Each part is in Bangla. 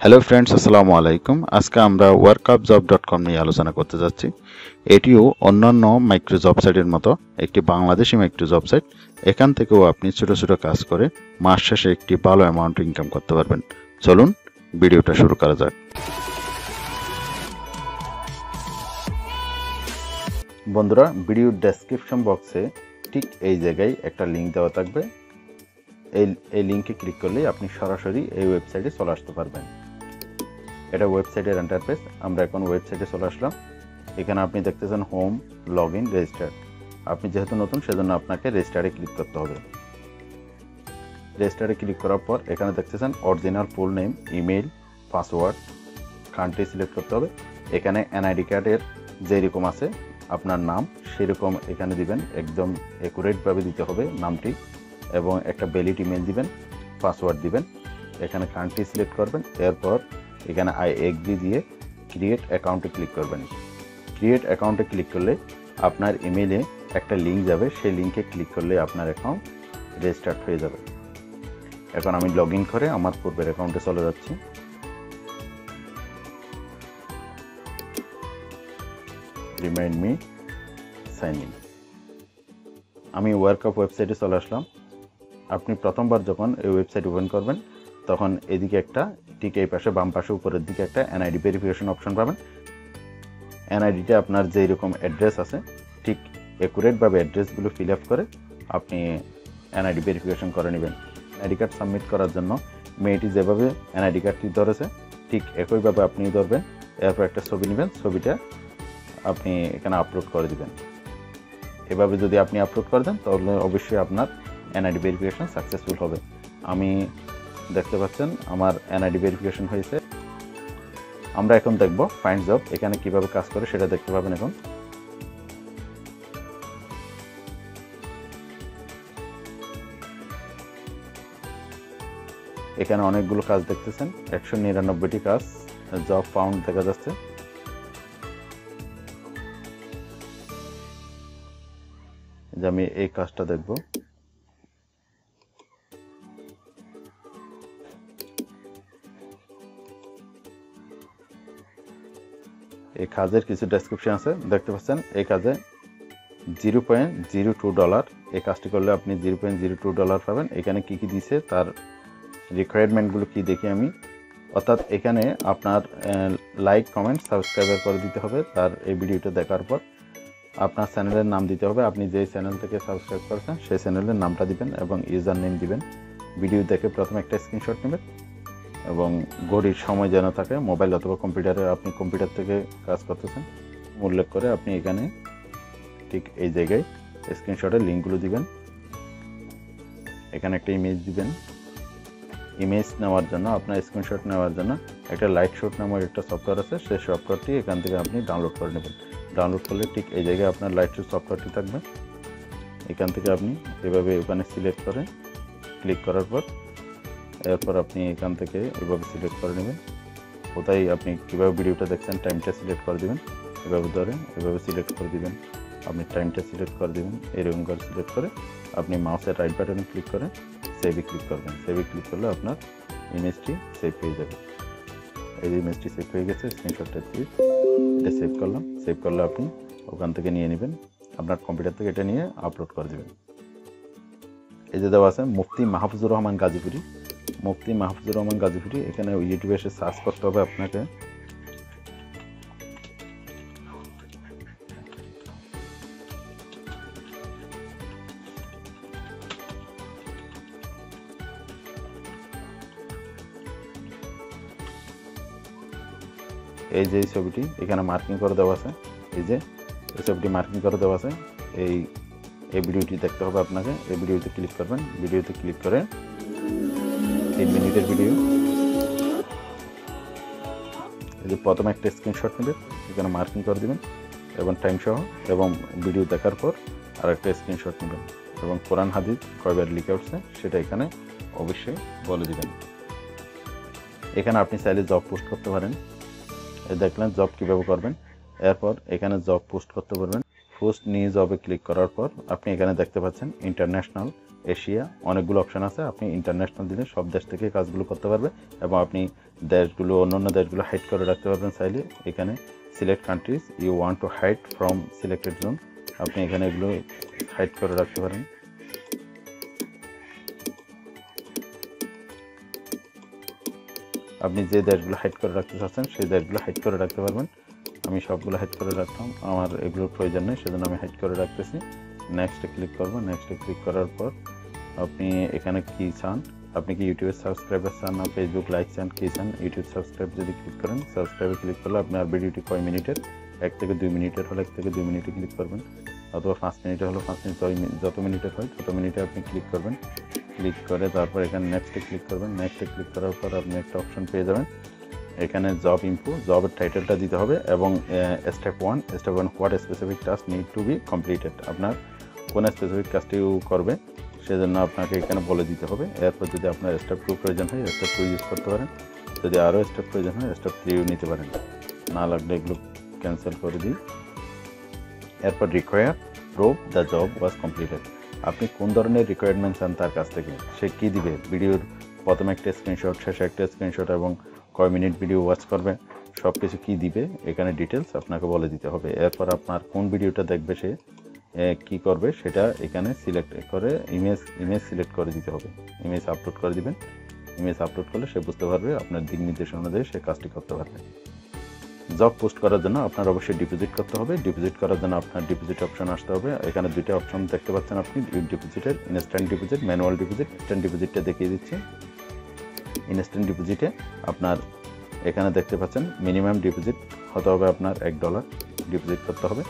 হ্যালো ফ্রেন্ডস, আসসালামু আলাইকুম। আজকে আমরা workupjob.com নিয়ে আলোচনা করতে যাচ্ছি। এটিও অন্যান্য মাইক্রো জব সাইটের মতো একটি বাংলাদেশি মাইক্রো জব সাইট। এখান থেকেও আপনি ছোট ছোট কাজ করে মাস শেষে একটি ভালো অ্যামাউন্ট ইনকাম করতে পারবেন। চলুন ভিডিওটা শুরু করা যাক। বন্ধুরা, ভিডিওর ডেসক্রিপশন বক্সে ঠিক এই জায়গায় একটা লিঙ্ক দেওয়া থাকবে। এই লিঙ্কে ক্লিক করলেই আপনি সরাসরি এই ওয়েবসাইটে চলে আসতে পারবেন। এটা ওয়েবসাইটের ইন্টারফেস। আমরা এখন ওয়েবসাইটে চলে আসলাম। এখানে আপনি দেখতেছেন হোম, লগ ইন, রেজিস্টার। আপনি যেহেতু নতুন সেজন্য আপনাকে রেজিস্টারে ক্লিক করতে হবে। রেজিস্টারে ক্লিক করার পর এখানে দেখতেছেন original full name, email, password, country select করতে হবে। এখানে এনআইডি কার্ডের যেরকম আছে আপনার নাম সেরকম এখানে দিবেন, একদম অ্যাকুরেটভাবে দিতে হবে নামটি, এবং একটা ভ্যালিড ইমেল দিবেন, পাসওয়ার্ড দিবেন। এখানে কান্ট্রি সিলেক্ট করবেন। এরপর এখানে আই এগ্রি দিয়ে ক্রিয়েট অ্যাকাউন্টে ক্লিক করবেন। ক্রিয়েট অ্যাকাউন্টে ক্লিক করলে আপনার ইমেলে একটা লিঙ্ক যাবে, সেই লিঙ্কে ক্লিক করলে আপনার অ্যাকাউন্ট রেজিস্টার্ড হয়ে যাবে। এখন আমি লগ ইন করে আমার পূর্বের অ্যাকাউন্টে চলে যাচ্ছি। Remind me sign in. আমি ওয়ার্কআপ ওয়েবসাইটে চলে আসলাম। আপনি প্রথমবার যখন এই ওয়েবসাইট ওপেন করবেন তখন এদিকে একটা, ঠিক এই পাশে বাম পাশে উপরের দিকে একটা এনআইডি ভেরিফিকেশন অপশন পাবেন। এনআইডিতে আপনার যেই রকম অ্যাড্রেস আছে ঠিক অ্যাকুরেটভাবে অ্যাড্রেসগুলো ফিল আপ করে আপনি এনআইডি ভেরিফিকেশন করে নেবেন। এনআইডি কার্ড সাবমিট করার জন্য মেয়েটি যেভাবে এনআইডি কার্ডটি ধরেছে ঠিক একইভাবে আপনি ধরবেন। এরপর একটা ছবি নেবেন, ছবিটা আপনি এখানে আপলোড করে দিবেন। এভাবে যদি আপনি আপলোড করে দেন তাহলে অবশ্যই আপনার এনআইডি ভেরিফিকেশন সাকসেসফুল হবে। আমি দেখতে পাচ্ছেন আমার এনআইডি ভেরিফিকেশন হয়েছে। আমরা এখন দেখব ফাইন্ড জব এখানে কিভাবে কাজ করে সেটা দেখতে পাবেন। এখন এখানে অনেকগুলো কাজ দেখতেছেন, 199টি কাজ জব ফাউন্ড দেখা যাচ্ছে। যে আমি এই কাজটা দেখব। এই কাজের কিছু ডেসক্রিপশন আছে, দেখতে পাচ্ছেন। এই কাজে $0.02, এই কাজটি করলে আপনি $0.02 পাবেন। এখানে কি কি দিছে তার রিকোয়ারমেন্টগুলো কি দেখি আমি। অর্থাৎ এখানে আপনার লাইক, কমেন্ট, সাবস্ক্রাইবার করে দিতে হবে। তার এই ভিডিওটা দেখার পর আপনার চ্যানেলের নাম দিতে হবে। আপনি যেই চ্যানেল থেকে সাবস্ক্রাইব করেছেন সেই চ্যানেলের নামটা দিবেন এবং ইউজার নেম দিবেন। ভিডিও দেখে প্রথমে একটা স্ক্রিনশট নেবেন এবং ঘড়ির সময় যেন থাকে, মোবাইল অথবা কম্পিউটারে, আপনি কম্পিউটার থেকে কাজ করতেছেন উল্লেখ করে আপনি এখানে ঠিক এই জায়গায় স্ক্রিনশটের লিঙ্কগুলো দিবেন। এখানে একটা ইমেজ দিবেন। ইমেজ নেওয়ার জন্য, আপনার স্ক্রিনশট নেওয়ার জন্য একটা লাইট শট নামের একটা সফটওয়্যার আছে, সেই সফটওয়্যারটি এখান থেকে আপনি ডাউনলোড করে নেবেন। ডাউনলোড করলে ঠিক এই জায়গায় আপনার লাইট শট সফটওয়্যারটি থাকবে। এখান থেকে আপনি এভাবে ওখানে সিলেক্ট করে ক্লিক করার পর এরপর আপনি এখান থেকে এভাবে সিলেক্ট করে নেবেন। কোথায় আপনি কীভাবে ভিডিওটা দেখছেন টাইমটা সিলেক্ট করে দেবেন। এভাবে ধরে এভাবে সিলেক্ট করে দিবেন, আপনি টাইমটা সিলেক্ট করে দেবেন। এরকম করে সিলেক্ট করে আপনি মাউসের রাইট বাটনে ক্লিক করে সেভে ক্লিক করবেন। সেভে ক্লিক করলে আপনার ইমেজটি সেভ হয়ে যাবে। এই যে ইমেজটি সেভ হয়ে গেছে, স্ক্রিনশটটা দিয়ে এটা সেভ করলাম। সেভ করলে আপনি ওখান থেকে নিয়ে নেবেন, আপনার কম্পিউটার থেকে এটা নিয়ে আপলোড করে দেবেন। এই যে দেওয়া আছে মুফতি মাহফুজুর রহমান গাজীপুরি। মুফতি মাহফুজুর রহমান গাজীপুরি, এখানে ইউটিউবে এসে সার্চ করতে হবে আপনাকে। এই যে এই ছবিটি এখানে মার্কিং করে দেওয়া আছে, এই যে এই ছবিটি মার্কিং করে দেওয়া আছে। এই ভিডিওটি দেখতে হবে আপনাকে। এই ভিডিওতে ক্লিক করবেন। ভিডিওতে ক্লিক করে 3 মিনিটের ভিডিও। এই যে প্রথমে একটা স্ক্রিনশট নেবেন, এখানে মার্কিং করে দেবেন এবং টাইম সহ, এবং ভিডিও দেখার পর আর একটা স্ক্রিনশট নেবেন এবং কোরআন হাদিস কয়বার লিখে উঠছে সেটা এখানে অবশ্যই বলে দেবেন। এখানে আপনি চাইলে জব পোস্ট করতে পারেন। দেখলেন জব কীভাবে করবেন। এরপর এখানে জব পোস্ট করতে পারবেন। পোস্ট নিয়ে জবে ক্লিক করার পর আপনি এখানে দেখতে পাচ্ছেন ইন্টারন্যাশনাল এশিয়া, অনেকগুলো অপশন আছে। আপনি ইন্টারন্যাশনাল দিলে সব দেশ থেকে কাজগুলো করতে পারবে এবং আপনি দেশগুলো, অন্যান্য দেশগুলো হাইড করে রাখতে পারবেন চাইলে। এখানে select countries you want to hide from selected zone, আপনি এখানে এগুলো হাইড করে রাখতে পারেন। আপনি যে দেশগুলো হাইড করে রাখতে চাচ্ছেন সেই দেশগুলো হাইড করে রাখতে পারবেন। আমি সবগুলো হাইড করে রাখলাম, আমার এগুলোর প্রয়োজন নেই, সেজন্য আমি হাইড করে রাখতেছি। নেক্সটে ক্লিক করব। নেক্সটে ক্লিক করার পর আপনি এখানে কি চান, আপনি কি ইউটিউবের সাবস্ক্রাইবার চান না ফেসবুক লাইক চান, কি চান? ইউটিউব সাবস্ক্রাইব যদি ক্লিক করেন, সাবস্ক্রাইবে ক্লিক করলে আপনার ভিডিওটি কয় মিনিটের, 1 থেকে 2 মিনিটের হলে 1 থেকে 2 মিনিটে ক্লিক করবেন, অথবা 5 মিনিটে হলো 5 মিনিট, যত মিনিটের হয় তত মিনিটে আপনি ক্লিক করবেন। ক্লিক করে তারপর এখানে নেক্সটে ক্লিক করবেন। নেক্সটে ক্লিক করার পর আপনি একটা অপশন পেয়ে যাবেন, এখানে জব ইনফো, জবের টাইটেলটা দিতে হবে এবং step 1 what specific task need to be completed, আপনার কোন স্পেসিফিক কাজটি করবে সেজন্য আপনাকে এখানে বলে দিতে হবে। এরপর যদি আপনার স্টেপ 2 প্রয়োজন হয় স্টেপ 2 ইউজ করতে পারেন, যদি আরও স্টেপ প্রয়োজন হয় স্টেপ 3 নিতে পারেন, না লাগলে এগুলো ক্যান্সেল করে দিই। এরপর require prove the job was completed, আপনি কোন ধরনের রিকোয়ারমেন্ট চান তার কাছ থেকে, সে কী দিবে, ভিডিওর প্রথমে একটা স্ক্রিনশট, শেষে একটা স্ক্রিনশট এবং কয় মিনিট ভিডিও ওয়াচ করবে সব কিছু কী দিবে এখানে ডিটেলস আপনাকে বলে দিতে হবে। এরপর আপনার কোন ভিডিওটা দেখবে সে কি করবে সেটা এখানে সিলেক্ট করে ইমেজ সিলেক্ট করে দিতে হবে, ইমেজ আপলোড করে দিবেন। ইমেজ আপলোড করলে সে বুঝতে পারবে, আপনার দিক নির্দেশ অনুযায়ী সে কাজটি করতে পারবে। জব পোস্ট করার জন্য আপনার অবশ্যই ডিপোজিট করতে হবে। ডিপোজিট করার জন্য আপনার ডিপোজিট অপশন আসতে হবে। এখানে 2টা অপশন দেখতে পাচ্ছেন আপনি, ডিপোজিটের instant deposit, manual deposit. Instant ডিপোজিটটা দেখিয়ে দিচ্ছি। ইনস্ট্যান্ট ডিপোজিটে আপনার এখানে দেখতে পাচ্ছেন মিনিমাম ডিপোজিট হতে হবে আপনার $1 ডিপোজিট করতে হবে।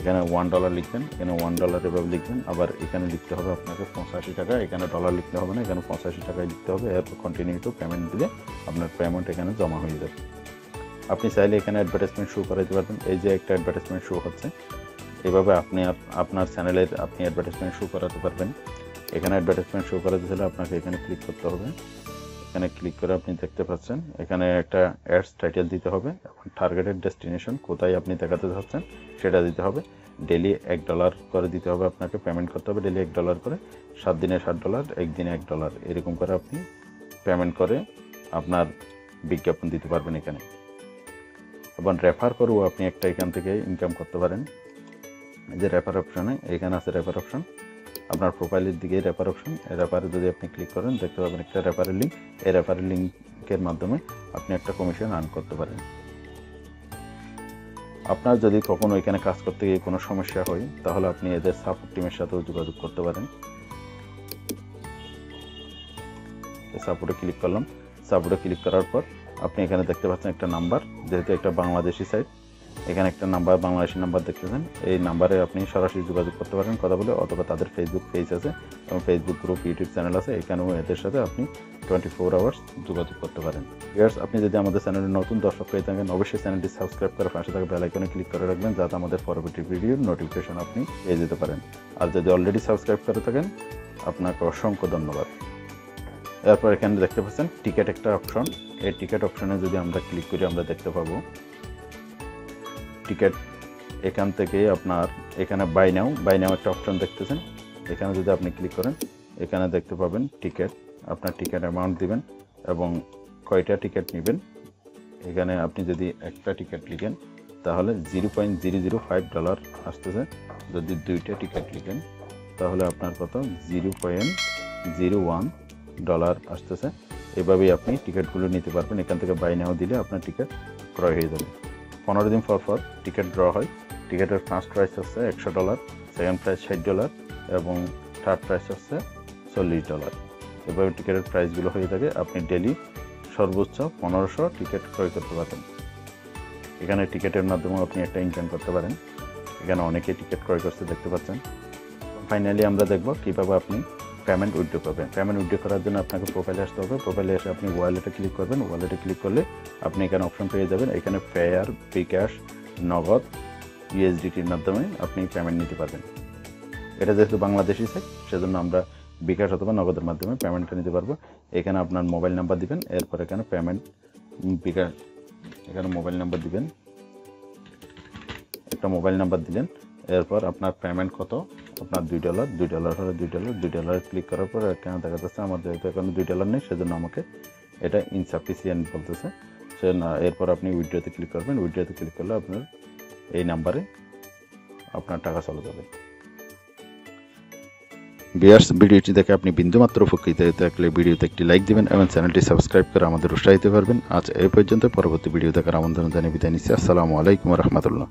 এখানে $1 লিখবেন, এখানে $1 এভাবে লিখবেন, আবার এখানে লিখতে হবে আপনাকে 85 টাকা, এখানে ডলার লিখতে হবে না, এখানে 85 টাকায় লিখতে হবে। এরপর কন্টিনিউ টু পেমেন্ট দিলে আপনার পেমেন্ট এখানে জমা হয়ে যাবে। আপনি চাইলে এখানে অ্যাডভার্টাইজমেন্ট শো করাতে পারবেন, এই যে একটা অ্যাডভার্টাইজমেন্ট শো হচ্ছে, এভাবে আপনি আপনার চ্যানেলের আপনি অ্যাডভার্টাইজমেন্ট শো করাতে পারবেন। এখানে অ্যাডভার্টাইজমেন্ট শো করাতে হলে আপনাকে এখানে ক্লিক করতে হবে। এখানে ক্লিক করে আপনি দেখতে পাচ্ছেন এখানে একটা অ্যাডস টাইটেল দিতে হবে এবং টার্গেটেড ডেস্টিনেশন কোথায় আপনি দেখাতে চাচ্ছেন সেটা দিতে হবে। ডেলি $1 করে দিতে হবে, আপনাকে পেমেন্ট করতে হবে ডেলি $1 করে, 7 দিনে $7, 1 দিনে $1, এরকম করে আপনি পেমেন্ট করে আপনার বিজ্ঞাপন দিতে পারবেন এখানে। এবং রেফার করেও আপনি একটা এখান থেকে ইনকাম করতে পারেন। এই যে রেফার অপশনে এখানে আছে রেফার অপশন, আপনার প্রোফাইলের দিকে রেফার অপশন, এই রেফারে যদি আপনি ক্লিক করেন দেখতে পাবেন একটা রেফারের লিঙ্ক, এই রেফারের লিঙ্কের মাধ্যমে আপনি একটা কমিশন আর্ন করতে পারেন। আপনার যদি কখনো এখানে কাজ করতে গিয়ে কোনো সমস্যা হয় তাহলে আপনি এদের সাপোর্ট টিমের সাথেও যোগাযোগ করতে পারেন। সাপোর্টে ক্লিক করলাম। সাপোর্টে ক্লিক করার পর আপনি এখানে দেখতে পাচ্ছেন একটা নাম্বার, যেহেতু একটা বাংলাদেশি সাইট এখানে একটা নাম্বার, বাংলাদেশি নাম্বার দেখতেছেন, এই নাম্বারে আপনি সরাসরি যোগাযোগ করতে পারেন কথা বলে, অথবা তাদের ফেসবুক পেজ আছে এবং ফেসবুক গ্রুপ, ইউটিউব চ্যানেল আছে, এখানেও এদের সাথে আপনি 24 আওয়ার্স যোগাযোগ করতে পারেন। ভিউয়ার্স, আপনি যদি আমাদের চ্যানেলে নতুন দর্শক হয়ে থাকেন অবশ্যই চ্যানেলটি সাবস্ক্রাইব করে পাশে থাকা বেল আইকনে ক্লিক করে রাখবেন, যাতে আমাদের পরবর্তী ভিডিওর নোটিফিকেশন আপনি পেয়ে যেতে পারেন। আর যদি অলরেডি সাবস্ক্রাইব করে থাকেন আপনাকে অসংখ্য ধন্যবাদ। এরপর এখানে দেখতে পাচ্ছেন টিকেট একটা অপশন, এই টিকেট অপশনে যদি আমরা ক্লিক করি আমরা দেখতে পাবো টিকেট। এখান থেকে আপনার এখানে বাই নাও একটা অপশন দেখতেছেন, এখানে যদি আপনি ক্লিক করেন এখানে দেখতে পাবেন টিকেট, আপনার টিকেট অ্যামাউন্ট দিবেন এবং কয়টা টিকেট নেবেন। এখানে আপনি যদি একটা টিকেট লিখেন তাহলে $0.005 আসতেছে, যদি 2টা টিকেট লিখেন তাহলে আপনার কত $0.01 আসতেছে। এভাবেই আপনি টিকিটগুলো নিতে পারবেন। এখান থেকে বাই নাও দিলে আপনার টিকিট ক্রয় হয়ে যাবে। 15 দিন পর টিকিট ড্র হয়। টিকিটের ফার্স্ট প্রাইস হচ্ছে $100, সেকেন্ড প্রাইস $60 এবং থার্ড প্রাইস হচ্ছে $40। এভাবে টিকিটের প্রাইসগুলো হয়ে থাকে। আপনি ডেলি সর্বোচ্চ 1500 টিকিট ক্রয় করতে পারবেন। এখানে টিকিটের মাধ্যমে আপনি একটা ইনকাম করতে পারেন। এখানে অনেকে টিকিট ক্রয় করতে দেখতে পাচ্ছেন। ফাইনালি আমরা দেখব কীভাবে আপনি পেমেন্ট উইথড্র করবেন। পেমেন্ট উইথড্র করার জন্য আপনাকে প্রোফাইলে আসতে হবে। প্রোফাইলে এসে আপনি ওয়ালেটে ক্লিক করবেন। ওয়ালেটে ক্লিক করলে আপনি এখানে অপশন পেয়ে যাবেন। এখানে পেয়ার, বিকাশ, নগদ, USDTর মাধ্যমে আপনি পেমেন্ট নিতে পারবেন। এটা যেহেতু বাংলাদেশি সাইট সেজন্য আমরা বিকাশ অথবা নগদের মাধ্যমে পেমেন্টটা নিতে পারবো। এখানে আপনার মোবাইল নাম্বার দিবেন, এরপর এখানে পেমেন্ট বিকাশ, এখানে মোবাইল নাম্বার দিবেন, একটা মোবাইল নাম্বার দিলেন, এরপর আপনার পেমেন্ট কত আপনার $2 হলে $2 ক্লিক করার পর এখানে দেখা যাচ্ছে আমার যেহেতু এখানে $2 নেই, সেজন্য আমাকে এটা ইনসাফিসিয়েন্ট বলতেছে। সে না, এরপর আপনি উইথড্রতে ক্লিক করবেন। উইথড্রতে ক্লিক করলে আপনার এই নাম্বারে আপনার টাকা চলে যাবে। ভিউয়ার্স, ভিডিওটি দেখে আপনি বিন্দুমাত্র উপকৃত হয়ে থাকলে ভিডিওতে একটি লাইক দিবেন এবং চ্যানেলটি সাবস্ক্রাইব করে আমাদের উৎসাহিত করবেন। আজ এই পর্যন্ত, পরবর্তী ভিডিও দেখার আমন্ত্রণ জানিয়ে বিদায় নিচ্ছি। আসসালামু আলাইকুম ওয়া রাহমাতুল্লাহ।